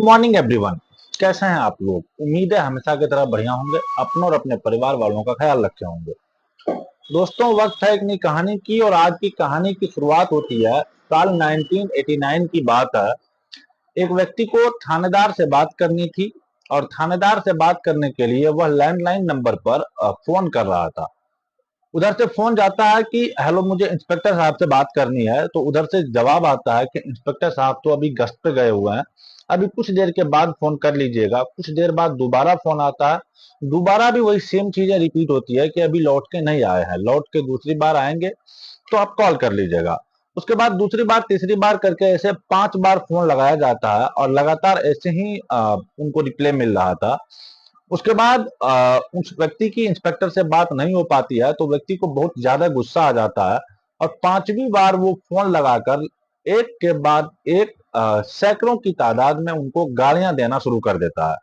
Morning everyone. कैसे हैं आप लोग? उम्मीद है हमेशा की तरह बढ़िया होंगे, अपनों और अपने परिवार वालों का ख्याल रखे होंगे। दोस्तों, वक्त है एक नई कहानी की और आज की कहानी की शुरुआत होती है साल 1989 की बात है। एक व्यक्ति को थानेदार से बात करनी थी और थानेदार से बात करने के लिए वह लैंडलाइन नंबर पर फोन कर रहा था। उधर से फोन जाता है कि हेलो, मुझे इंस्पेक्टर साहब से बात करनी है। तो उधर से जवाब आता है कि इंस्पेक्टर साहब तो अभी गश्त पे गए हुए हैं, अभी कुछ देर के बाद फोन कर लीजिएगा। कुछ देर बाद दोबारा फोन आता है, दोबारा भी वही सेम चीजें रिपीट होती है कि अभी लौट के नहीं आए हैं, लौट के दूसरी बार आएंगे तो आप कॉल कर लीजिएगा। उसके बाद दूसरी बार तीसरी बार करके ऐसे 5 बार फोन लगाया जाता है और लगातार ऐसे ही उनको रिप्ले मिल रहा था। उसके बाद उस व्यक्ति की इंस्पेक्टर से बात नहीं हो पाती है तो व्यक्ति को बहुत ज्यादा गुस्सा आ जाता है और 5वीं बार वो फोन लगाकर एक के बाद एक सैकड़ों की तादाद में उनको गालियां देना शुरू कर देता है।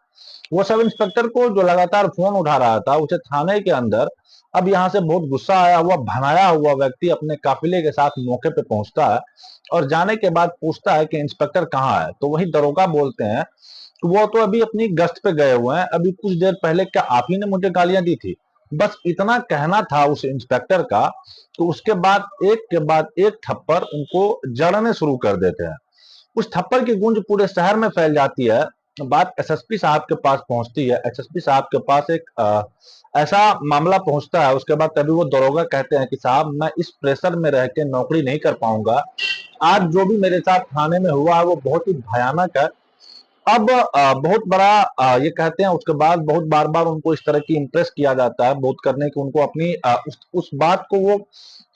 वो सब इंस्पेक्टर को जो लगातार फोन उठा रहा था उसे थाने के अंदर अब यहाँ से बहुत गुस्सा आया हुआ भनाया हुआ व्यक्ति अपने काफिले के साथ मौके पे पहुंचता है और जाने के बाद पूछता है कि इंस्पेक्टर कहाँ है। तो वही दरोगा बोलते हैं कि वो तो अभी अपनी गश्त पे गए हुए हैं, अभी कुछ देर पहले क्या आप ही ने मुझे गालियां दी थी। बस इतना कहना था उस इंस्पेक्टर का। तो उसके बाद एक थप्पड़ उनको जड़ने शुरू कर देते हैं। उस थप्पड़ की गूंज पूरे शहर में फैल जाती है। बात एसएसपी साहब के पास पहुंचती है। एसएसपी साहब के पास एक ऐसा मामला पहुंचता है। उसके बाद तभी वो दरोगा कहते हैं कि साहब, मैं इस प्रेशर में रह के नौकरी नहीं कर पाऊंगा। आज जो भी मेरे साथ थाने में हुआ है वो बहुत ही भयानक है। अब बहुत बड़ा ये कहते हैं। उसके बाद बहुत बार बार उनको इस तरह की इम्प्रेस किया जाता है, बहुत करने की उनको अपनी उस बात को वो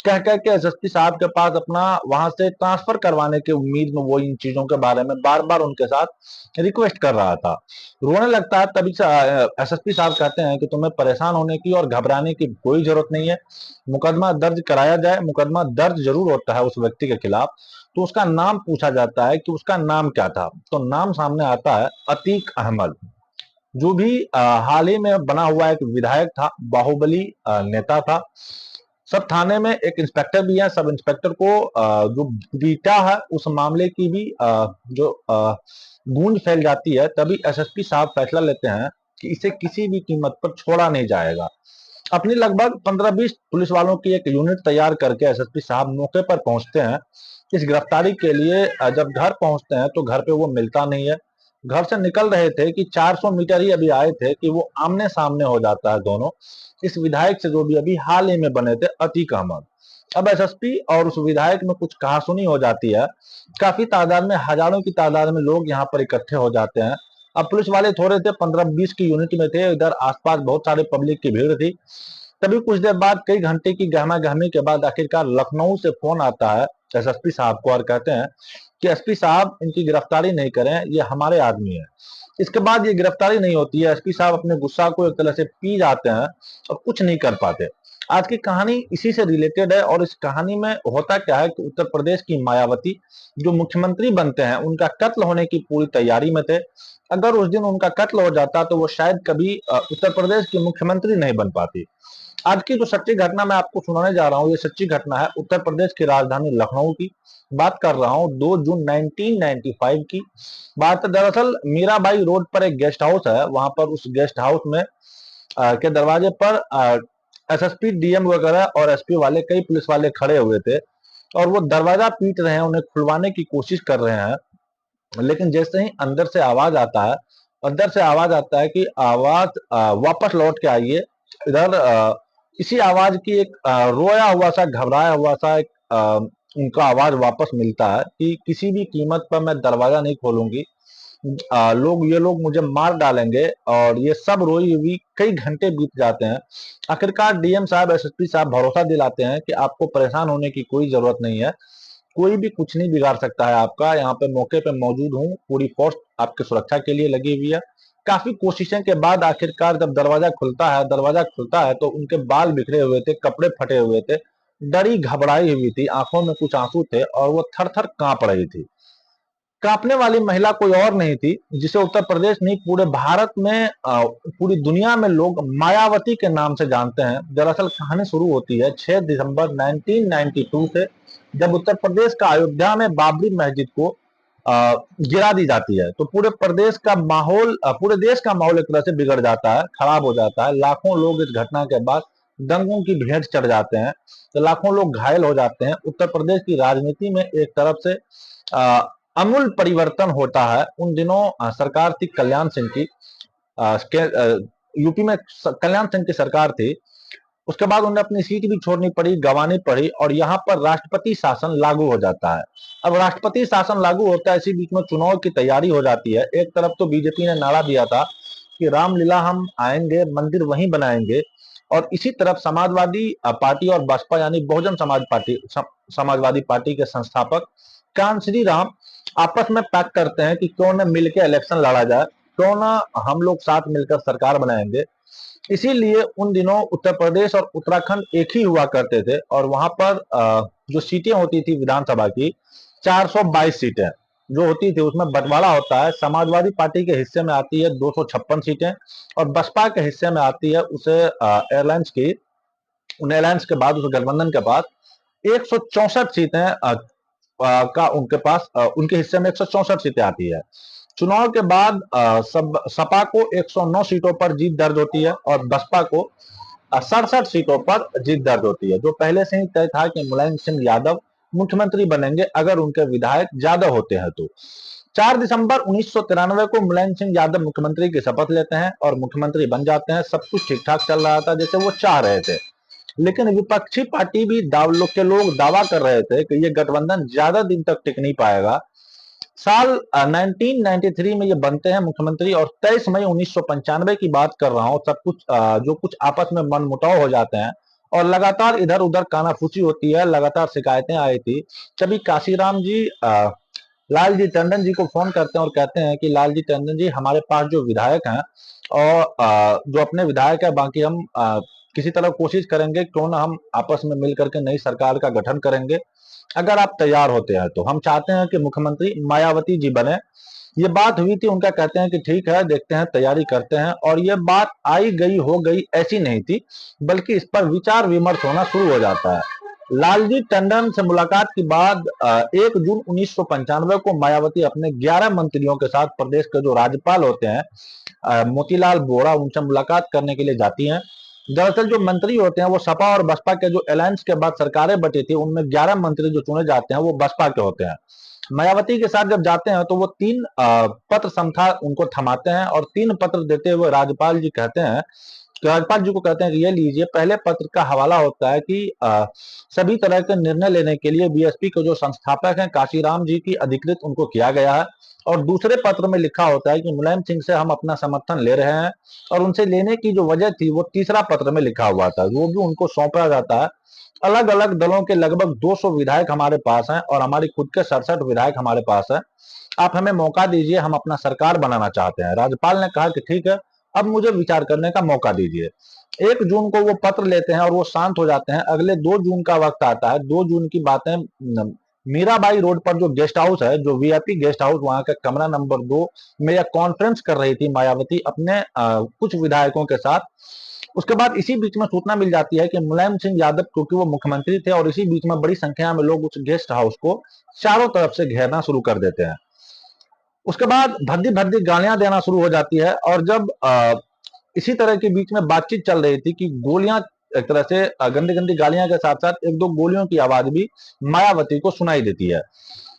कह कह के एसएसपी साहब के पास अपना वहां से ट्रांसफर करवाने की उम्मीद में वो इन चीजों के बारे में बार बार उनके साथ रिक्वेस्ट कर रहा था। रोने लगता है। तभी से एसएसपी साहब कहते हैं कि तुम्हें परेशान होने की और घबराने की कोई जरूरत नहीं है, मुकदमा दर्ज कराया जाए। मुकदमा दर्ज जरूर होता है उस व्यक्ति के खिलाफ। तो उसका नाम पूछा जाता है कि उसका नाम क्या था। तो नाम सामने आता है अतीक अहमद, जो भी हाल ही में बना हुआ एक विधायक था, बाहुबली नेता था। सब थाने में एक इंस्पेक्टर भी है। सब इंस्पेक्टर को जो बीटा है उस मामले की भी जो गूंज फैल जाती है। तभी एसएसपी साहब फैसला लेते हैं कि इसे किसी भी कीमत पर छोड़ा नहीं जाएगा। अपनी लगभग 15-20 पुलिस वालों की एक यूनिट तैयार करके एसएसपी साहब मौके पर पहुंचते हैं इस गिरफ्तारी के लिए। जब घर पहुंचते हैं तो घर पे वो मिलता नहीं है। घर से निकल रहे थे कि 400 मीटर ही अभी आए थे कि वो आमने सामने हो जाता है दोनों, इस विधायक से जो भी अभी हाल ही में बने थे, अतीक अहमद। अब एसएसपी और उस विधायक में कुछ कहासुनी हो जाती है। काफी तादाद में, हजारों की तादाद में लोग यहाँ पर इकट्ठे हो जाते हैं। अब पुलिस वाले थोड़े थे, 15-20 की यूनिट में थे। इधर आसपास बहुत सारे पब्लिक की भीड़ थी। तभी कुछ देर बाद, कई घंटे की गहमा गहमी के बाद, आखिरकार लखनऊ से फोन आता है एसएसपी साहब को और कहते हैं कि एसपी साहब, इनकी गिरफ्तारी नहीं करें, ये हमारे आदमी है। इसके बाद ये गिरफ्तारी नहीं होती है। एसपी साहब अपने गुस्सा को एक तरह से पी जाते हैं और कुछ नहीं कर पाते। आज की कहानी इसी से रिलेटेड है और इस कहानी में होता क्या है कि उत्तर प्रदेश की मायावती जो मुख्यमंत्री बनते हैं, उनका कत्ल होने की पूरी तैयारी में थे। अगर उस दिन उनका कत्ल हो जाता तो वो शायद कभी उत्तर प्रदेश की मुख्यमंत्री नहीं बन पाती। आज की जो सच्ची घटना मैं आपको सुनाने जा रहा हूँ, ये सच्ची घटना है उत्तर प्रदेश की राजधानी लखनऊ की। बात कर रहा हूँ 2 जून 1995 की। बात दरअसल मीराबाई रोड पर एक गेस्ट हाउस है। वहां पर उस गेस्ट हाउस में के दरवाजे पर एसएसपी, डीएम वगैरह और एसपी वाले, कई पुलिस वाले खड़े हुए थे और वो दरवाजा पीट रहे हैं, उन्हें खुलवाने की कोशिश कर रहे हैं। लेकिन जैसे ही अंदर से आवाज आता है कि आवाज वापस लौट के आइए। इधर इसी आवाज की एक रोया हुआ सा, घबराया हुआ सा एक उनका आवाज वापस मिलता है कि किसी भी कीमत पर मैं दरवाजा नहीं खोलूंगी, ये लोग मुझे मार डालेंगे। और ये सब रोई हुई कई घंटे बीत जाते हैं। आखिरकार डीएम साहब, एसएसपी साहब भरोसा दिलाते हैं कि आपको परेशान होने की कोई जरूरत नहीं है, कोई भी कुछ नहीं बिगाड़ सकता है आपका। यहाँ पे मौके पे मौजूद हूँ, पूरी फोर्स आपकी सुरक्षा के लिए लगी हुई है। काफी कोशिशें के बाद आखिरकार जब दरवाजा खुलता है तो उनके बाल बिखरे हुए थे, कपड़े फटे हुए थे, डरी घबराई हुई थी, आंखों में कुछ आंसू थे और वो थर थर कांप रही थी। कांपने वाली महिला कोई और नहीं थी, जिसे उत्तर प्रदेश नहीं, पूरे भारत में, पूरी दुनिया में लोग मायावती के नाम से जानते हैं। दरअसल कहानी शुरू होती है 6 दिसंबर 1992 से, जब उत्तर प्रदेश का अयोध्या में बाबरी मस्जिद को गिरा दी जाती है, तो पूरे प्रदेश का माहौल, पूरे देश का माहौल एक तरह से बिगड़ जाता है, खराब हो जाता है। लाखों लोग इस घटना के बाद दंगों की भेंट चढ़ जाते हैं, तो लाखों लोग घायल हो जाते हैं। उत्तर प्रदेश की राजनीति में एक तरफ से अमूल परिवर्तन होता है। उन दिनों सरकार थी कल्याण सिंह की, यूपी में कल्याण सिंह की सरकार थी। उसके बाद उन्हें अपनी सीट भी छोड़नी पड़ी, गंवानी पड़ी, और यहाँ पर राष्ट्रपति शासन लागू हो जाता है। अब राष्ट्रपति शासन लागू होता है, इसी बीच में चुनाव की तैयारी हो जाती है। एक तरफ तो बीजेपी ने नारा दिया था कि रामलीला हम आएंगे, मंदिर वहीं बनाएंगे, और इसी तरफ समाजवादी पार्टी और बसपा यानी बहुजन समाजवादी पार्टी के संस्थापक कांश्री राम आपस में पैक्ट करते हैं कि क्यों न मिलकर इलेक्शन लड़ा जाए, क्यों न हम लोग साथ मिलकर सरकार बनाएंगे। इसीलिए उन दिनों उत्तर प्रदेश और उत्तराखंड एक ही हुआ करते थे, और वहां पर जो सीटें होती थी विधानसभा की, 422 सीटें जो होती थी, उसमें बंटवारा होता है। समाजवादी पार्टी के हिस्से में आती है 256 सीटें, और बसपा के हिस्से में आती है उसे एयरलाइंस की, उन एयरलाइंस के बाद, उस गठबंधन के पास 164 सीटें का उनके पास, उनके हिस्से में 164 सीटें आती है। चुनाव के बाद सपा को 109 सीटों पर जीत दर्ज होती है, और बसपा को 67 सीटों पर जीत दर्ज होती है, जो पहले से ही तय था कि मुलायम सिंह यादव मुख्यमंत्री बनेंगे अगर उनके विधायक ज्यादा होते हैं तो। 4 दिसंबर 1993 को मुलायम सिंह यादव मुख्यमंत्री की शपथ लेते हैं और मुख्यमंत्री बन जाते हैं। सब कुछ ठीक ठाक चल रहा था जैसे वो चाह रहे थे, लेकिन विपक्षी पार्टी भी के लोग दावा कर रहे थे कि ये गठबंधन ज्यादा दिन तक टिक नहीं पाएगा। साल 1993 में ये बनते हैं मुख्यमंत्री, और 23 मई 1995 की बात कर रहा हूं। सब कुछ जो कुछ आपस में मनमुटाव हो जाते हैं, और लगातार इधर उधर कानाफूसी होती है, लगातार शिकायतें आई थी। तभी काशीराम जी लालजी टंडन जी को फोन करते हैं और कहते हैं कि लालजी टंडन जी, हमारे पास जो विधायक हैं, और जो अपने विधायक है, बाकी हम किसी तरह कोशिश करेंगे, क्यों ना हम आपस में मिलकर के नई सरकार का गठन करेंगे, अगर आप तैयार होते हैं तो। हम चाहते हैं कि मुख्यमंत्री मायावती जी बने। ये बात हुई थी, उनका कहते हैं कि ठीक है, देखते हैं, तैयारी करते हैं। और ये बात आई गई हो गई ऐसी नहीं थी, बल्कि इस पर विचार विमर्श होना शुरू हो जाता है। लालजी टंडन से मुलाकात के बाद 1 जून 1995 को मायावती अपने 11 मंत्रियों के साथ प्रदेश के जो राज्यपाल होते हैं मोतीलाल वोरा, उनसे मुलाकात करने के लिए जाती हैं। दरअसल जो मंत्री होते हैं वो सपा और बसपा के जो अलायंस के बाद सरकारें बटी थी, उनमें 11 मंत्री जो चुने जाते हैं वो बसपा के होते हैं। मायावती के साथ जब जाते हैं तो वो 3 पत्र समथा उनको थमाते हैं, और 3 पत्र देते हुए राज्यपाल जी कहते हैं, राज्यपाल जी को कहते हैं कि ये लीजिए। पहले पत्र का हवाला होता है कि सभी तरह के निर्णय लेने के लिए बीएसपी के जो संस्थापक हैं काशीराम जी की अधिकृत उनको किया गया है। और दूसरे पत्र में लिखा होता है कि मुलायम सिंह से हम अपना समर्थन ले रहे हैं, और उनसे लेने की जो वजह थी वो तीसरा पत्र में लिखा हुआ था, वो भी उनको सौंपा जाता है। अलग अलग दलों के लगभग 200 विधायक हमारे पास हैं, और हमारी खुद के 67 विधायक हमारे पास हैं। आप हमें मौका दीजिए, हम अपना सरकार बनाना चाहते हैं। राज्यपाल ने कहा कि ठीक है, अब मुझे विचार करने का मौका दीजिए। 1 जून को वो पत्र लेते हैं और वो शांत हो जाते हैं। अगले 2 जून का वक्त आता है। 2 जून की बातें, मीराबाई रोड पर जो गेस्ट हाउस है, जो वीआईपी गेस्ट हाउस, वहां का कमरा नंबर 2 में यह कॉन्फ्रेंस कर रही थी मायावती अपने कुछ विधायकों के साथ। उसके बाद इसी बीच में सूचना मिल जाती है कि मुलायम सिंह यादव, क्योंकि वो मुख्यमंत्री थे, और इसी बीच में बड़ी संख्या में लोग उस गेस्ट हाउस को चारों तरफ से घेरना शुरू कर देते हैं। उसके बाद भद्दी भद्दी गालियां देना शुरू हो जाती है, और जब इसी तरह के बीच में बातचीत चल रही थी कि गोलियां, एक तरह से गंदी गंदी गालियां के साथ साथ 1-2 गोलियों की आवाज भी मायावती को सुनाई देती है।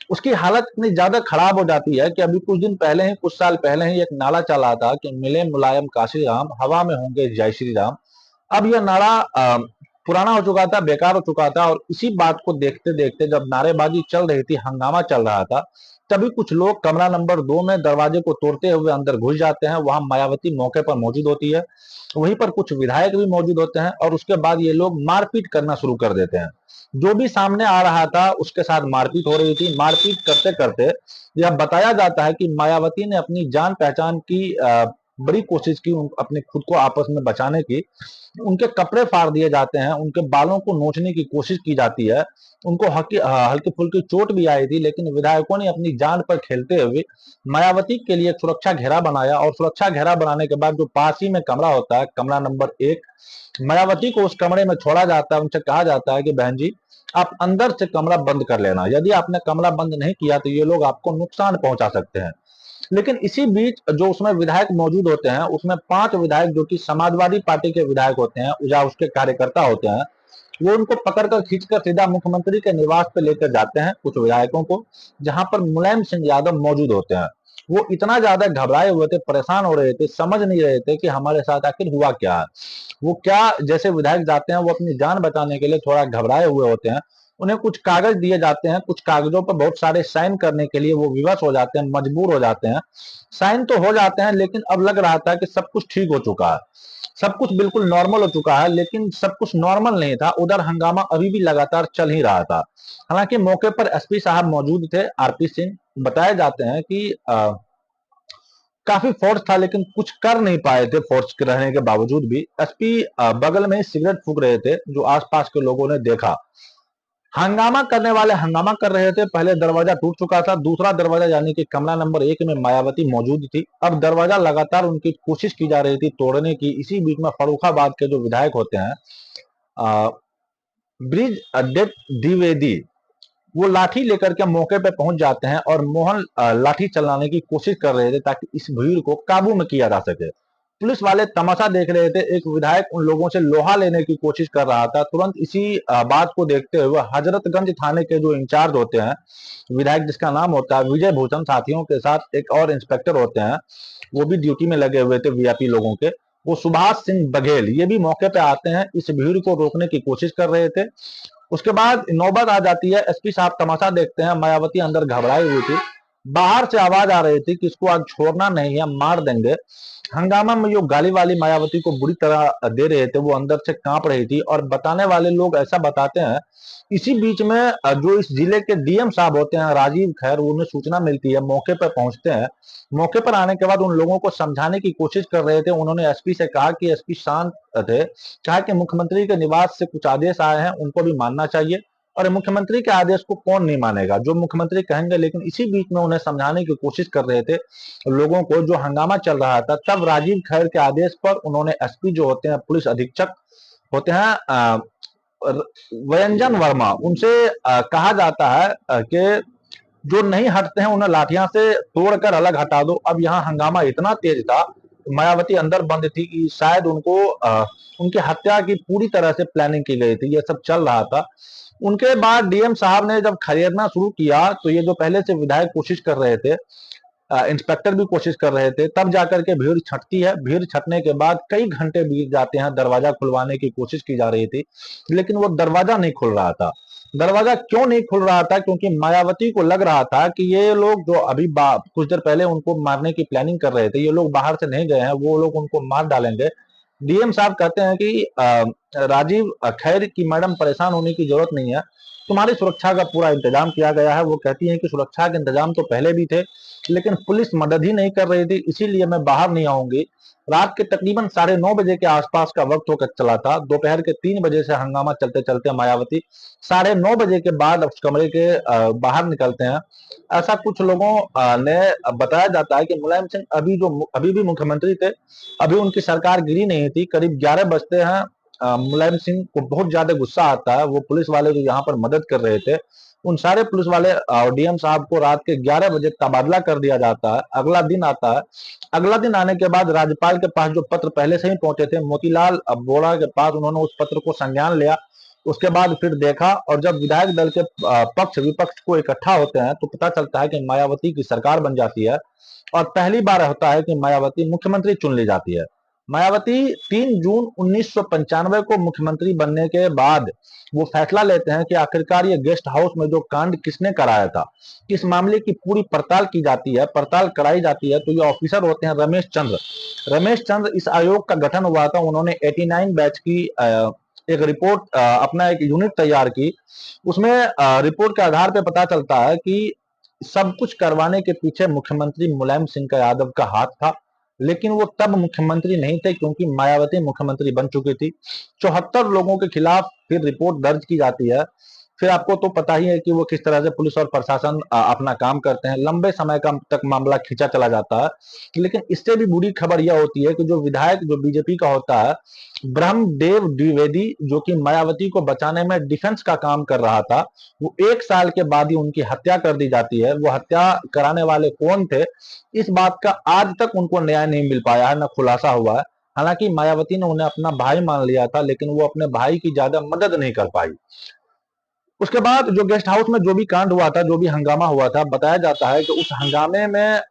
उसकी हालत इतनी ज्यादा खराब हो जाती है कि अभी कुछ दिन पहले ही, कुछ साल पहले ही एक नारा चला था कि मिले मुलायम काशी राम, हवा में होंगे जय श्री राम। अब यह नारा पुराना हो चुका था, बेकार हो चुका था, और इसी बात को देखते देखते जब नारेबाजी चल रही थी, हंगामा चल रहा था, तभी कुछ लोग कमरा नंबर 2 में दरवाजे को तोड़ते हुए अंदर घुस जाते हैं। वहां मायावती मौके पर मौजूद होती है, वहीं पर कुछ विधायक भी मौजूद होते हैं, और उसके बाद ये लोग मारपीट करना शुरू कर देते हैं। जो भी सामने आ रहा था उसके साथ मारपीट हो रही थी। मारपीट करते करते यह बताया जाता है कि मायावती ने अपनी जान पहचान की बड़ी कोशिश की, अपने खुद को आपस में बचाने की। उनके कपड़े फाड़ दिए जाते हैं, उनके बालों को नोचने की कोशिश की जाती है, उनको हल्की फुल्की चोट भी आई थी, लेकिन विधायकों ने अपनी जान पर खेलते हुए मायावती के लिए एक सुरक्षा घेरा बनाया। और सुरक्षा घेरा बनाने के बाद जो पास ही में कमरा होता है, कमरा नंबर 1, मायावती को उस कमरे में छोड़ा जाता है। उनसे कहा जाता है कि बहन जी, आप अंदर से कमरा बंद कर लेना। यदि आपने कमरा बंद नहीं किया तो ये लोग आपको नुकसान पहुंचा सकते हैं। लेकिन इसी बीच जो उसमें विधायक मौजूद होते हैं, उसमें 5 विधायक जो कि समाजवादी पार्टी के विधायक होते हैं या उसके कार्यकर्ता होते हैं, वो उनको पकड़कर खींचकर सीधा मुख्यमंत्री के निवास पे लेकर जाते हैं, कुछ विधायकों को, जहां पर मुलायम सिंह यादव मौजूद होते हैं। वो इतना ज्यादा घबराए हुए थे, परेशान हो रहे थे, समझ नहीं रहे थे कि हमारे साथ आखिर हुआ क्या है। वो क्या, जैसे विधायक जाते हैं वो अपनी जान बचाने के लिए थोड़ा घबराए हुए होते हैं। उन्हें कुछ कागज दिए जाते हैं, कुछ कागजों पर बहुत सारे साइन करने के लिए वो विवश हो जाते हैं, मजबूर हो जाते हैं। साइन तो हो जाते हैं, लेकिन अब लग रहा था कि सब कुछ ठीक हो चुका है, सब कुछ बिल्कुल नॉर्मल हो चुका है। लेकिन सब कुछ नॉर्मल नहीं था, उधर हंगामा अभी भी लगातार चल ही रहा था। हालांकि मौके पर एसपी साहब मौजूद थे, आरपी सिंह। बताए जाते हैं कि काफी फोर्स था, लेकिन कुछ कर नहीं पाए थे फोर्स के रहने के बावजूद भी। एसपी बगल में सिगरेट फूंक रहे थे, जो आसपास के लोगों ने देखा। हंगामा करने वाले हंगामा कर रहे थे। पहले दरवाजा टूट चुका था, दूसरा दरवाजा यानी कि कमरा नंबर 1 में मायावती मौजूद थी। अब दरवाजा लगातार उनकी कोशिश की जा रही थी तोड़ने की। इसी बीच में फर्रुखाबाद के जो विधायक होते हैं, अ, ब्रिज अध्यक्ष द्विवेदी, वो लाठी लेकर के मौके पे पहुंच जाते हैं और मोहन लाठी चलाने की कोशिश कर रहे थे ताकि इस भीड़ को काबू में किया जा सके। पुलिस वाले तमाशा देख रहे थे। एक विधायक उन लोगों से लोहा लेने की कोशिश कर रहा था। तुरंत इसी बात को देखते हुए हजरतगंज थाने के जो इंचार्ज होते हैं, विधायक जिसका नाम होता है विजय भूषण, साथियों के साथ एक और इंस्पेक्टर होते हैं, वो भी ड्यूटी में लगे हुए थे वीआईपी लोगों के, वो सुभाष सिंह बघेल, ये भी मौके पे आते हैं। इस भीड़ को रोकने की कोशिश कर रहे थे। उसके बाद नौबत आ जाती है, एसपी साहब तमाशा देखते हैं। मायावती अंदर घबराई हुई थी। बाहर से आवाज आ रही थी कि इसको आज छोड़ना नहीं है, मार देंगे। हंगामा में जो गाली वाली मायावती को बुरी तरह दे रहे थे, वो अंदर से कांप रही थी। और बताने वाले लोग ऐसा बताते हैं, इसी बीच में जो इस जिले के डीएम साहब होते हैं राजीव खैर, उन्हें सूचना मिलती है, मौके पर पहुंचते हैं। मौके पर आने के बाद उन लोगों को समझाने की कोशिश कर रहे थे। उन्होंने एसपी से कहा कि एसपी शांत थे, कहा कि मुख्यमंत्री के निवास से कुछ आदेश आए हैं, उनको भी मानना चाहिए। और मुख्यमंत्री के आदेश को कौन नहीं मानेगा, जो मुख्यमंत्री कहेंगे। लेकिन इसी बीच में उन्हें समझाने की कोशिश कर रहे थे लोगों को, जो हंगामा चल रहा था। तब राजीव खैर के आदेश पर उन्होंने एसपी जो होते हैं, पुलिस अधीक्षक होते हैं व्यंजन वर्मा, उनसे कहा जाता है कि जो नहीं हटते हैं उन्हें लाठियां से तोड़कर अलग हटा दो। अब यहाँ हंगामा इतना तेज था, मायावती अंदर बंद थी, कि शायद उनको उनकी हत्या की पूरी तरह से प्लानिंग की गई थी। ये सब चल रहा था। उनके बाद डीएम साहब ने जब खदेड़ना शुरू किया, तो ये जो पहले से विधायक कोशिश कर रहे थे, इंस्पेक्टर भी कोशिश कर रहे थे, तब जाकर के भीड़ छटती है। भीड़ छटने के बाद कई घंटे बीत जाते हैं, दरवाजा खुलवाने की कोशिश की जा रही थी, लेकिन वो दरवाजा नहीं खुल रहा था। दरवाजा क्यों नहीं खुल रहा था? क्योंकि मायावती को लग रहा था कि ये लोग जो अभी कुछ देर पहले उनको मारने की प्लानिंग कर रहे थे, ये लोग बाहर से नहीं गए हैं, वो लोग उनको मार डालेंगे। डीएम साहब कहते हैं कि राजीव खैर की मैडम, परेशान होने की जरूरत नहीं है, तुम्हारी सुरक्षा का पूरा इंतजाम किया गया है। वो कहती हैं कि सुरक्षा के इंतजाम तो पहले भी थे, लेकिन पुलिस मदद ही नहीं कर रही थी, इसीलिए मैं बाहर नहीं आऊंगी। रात के तकरीबन 9:30 बजे के आसपास का वक्त होकर चला था। दोपहर के 3 बजे से हंगामा चलते चलते मायावती 9:30 बजे के बाद उस कमरे के बाहर निकलते हैं। ऐसा कुछ लोगों ने बताया जाता है कि मुलायम सिंह अभी भी मुख्यमंत्री थे, अभी उनकी सरकार गिरी नहीं थी। करीब 11 बजते हैं, मुलायम सिंह को बहुत ज्यादा गुस्सा आता है। वो पुलिस वाले जो यहाँ पर मदद कर रहे थे, उन सारे पुलिस वाले और डीएम साहब को रात के 11 बजे तबादला कर दिया जाता है। अगला दिन आता है। अगला दिन आने के बाद राज्यपाल के पास जो पत्र पहले से ही पहुंचे थे, मोतीलाल वोरा के पास, उन्होंने उस पत्र को संज्ञान लिया। उसके बाद फिर देखा, और जब विधायक दल के पक्ष विपक्ष को इकट्ठा होते हैं, तो पता चलता है कि मायावती की सरकार बन जाती है। और पहली बार होता है कि मायावती मुख्यमंत्री चुन ली जाती है। मायावती 3 जून 1995 को मुख्यमंत्री बनने के बाद वो फैसला लेते हैं कि आखिरकार ये गेस्ट हाउस में जो कांड किसने कराया था, किस मामले की पूरी पड़ताल की जाती है, पड़ताल कराई जाती है। तो ये ऑफिसर होते हैं रमेश चंद्र। रमेश चंद्र, इस आयोग का गठन हुआ था, उन्होंने 89 बैच की एक रिपोर्ट, अपना एक यूनिट तैयार की। उसमें रिपोर्ट के आधार पर पता चलता है कि सब कुछ करवाने के पीछे मुख्यमंत्री मुलायम सिंह का यादव का हाथ था। लेकिन वो तब मुख्यमंत्री नहीं थे, क्योंकि मायावती मुख्यमंत्री बन चुकी थी। 74 लोगों के खिलाफ फिर रिपोर्ट दर्ज की जाती है। फिर आपको तो पता ही है कि वो किस तरह से पुलिस और प्रशासन अपना काम करते हैं, लंबे समय का तक मामला खींचा चला जाता है। लेकिन इससे भी बुरी खबर यह होती है कि जो विधायक जो बीजेपी का होता है, ब्रह्मदेव द्विवेदी, जो कि मायावती को बचाने में डिफेंस का काम कर रहा था, वो 1 साल के बाद ही उनकी हत्या कर दी जाती है। वो हत्या कराने वाले कौन थे, इस बात का आज तक उनको न्याय नहीं मिल पाया है, न खुलासा हुआ है। हालांकि मायावती ने उन्हें अपना भाई मान लिया था, लेकिन वो अपने भाई की ज्यादा मदद नहीं कर पाई। उसके बाद जो गेस्ट हाउस में जो भी कांड हुआ था, जो भी हंगामा हुआ था, बताया जाता है कि उस हंगामे में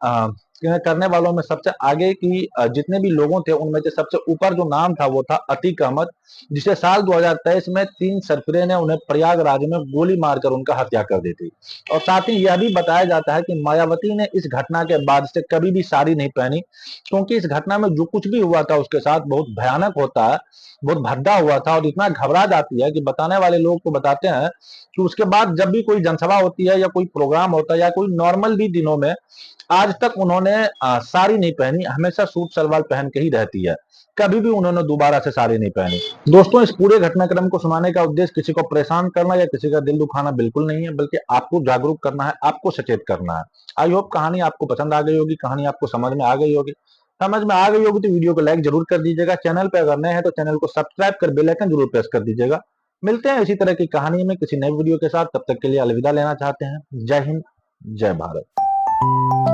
करने वालों में सबसे आगे की जितने भी लोगों थे, उनमें से सबसे ऊपर जो नाम था वो था अतीक अहमद, जिसे साल 2023 में 3 सरफिरे ने उन्हें प्रयागराज में गोली मारकर उनका हत्या कर दी थी। और साथ ही यह भी बताया जाता है कि मायावती ने इस घटना के बाद से कभी भी साड़ी नहीं पहनी, क्योंकि इस घटना में जो कुछ भी हुआ था उसके साथ बहुत भयानक होता है, बहुत भद्दा हुआ था, और इतना घबरा जाती है कि बताने वाले लोग तो बताते हैं कि उसके बाद जब भी कोई जनसभा होती है या कोई प्रोग्राम होता है या कोई नॉर्मल भी दिनों में, आज तक उन्होंने साड़ी नहीं पहनी, हमेशा सूट सलवार पहन के ही रहती है। कभी भी उन्होंने दोबारा से साड़ी नहीं पहनी। दोस्तों, इस पूरे घटनाक्रम को सुनाने का उद्देश्य किसी को परेशान करना या किसी का दिल दुखाना बिल्कुल नहीं है, बल्कि आपको जागरूक करना है, आपको सचेत करना है। आई होप कहानी आपको पसंद आ गई होगी, कहानी आपको समझ में आ गई होगी। समझ में आ गई होगी तो वीडियो को लाइक जरूर कर दीजिएगा। चैनल पे अगर नए हैं तो चैनल को सब्सक्राइब कर बेल आइकन जरूर प्रेस कर दीजिएगा। मिलते हैं इसी तरह की कहानी में किसी नए वीडियो के साथ, तब तक के लिए अलविदा लेना चाहते हैं। जय हिंद, जय भारत।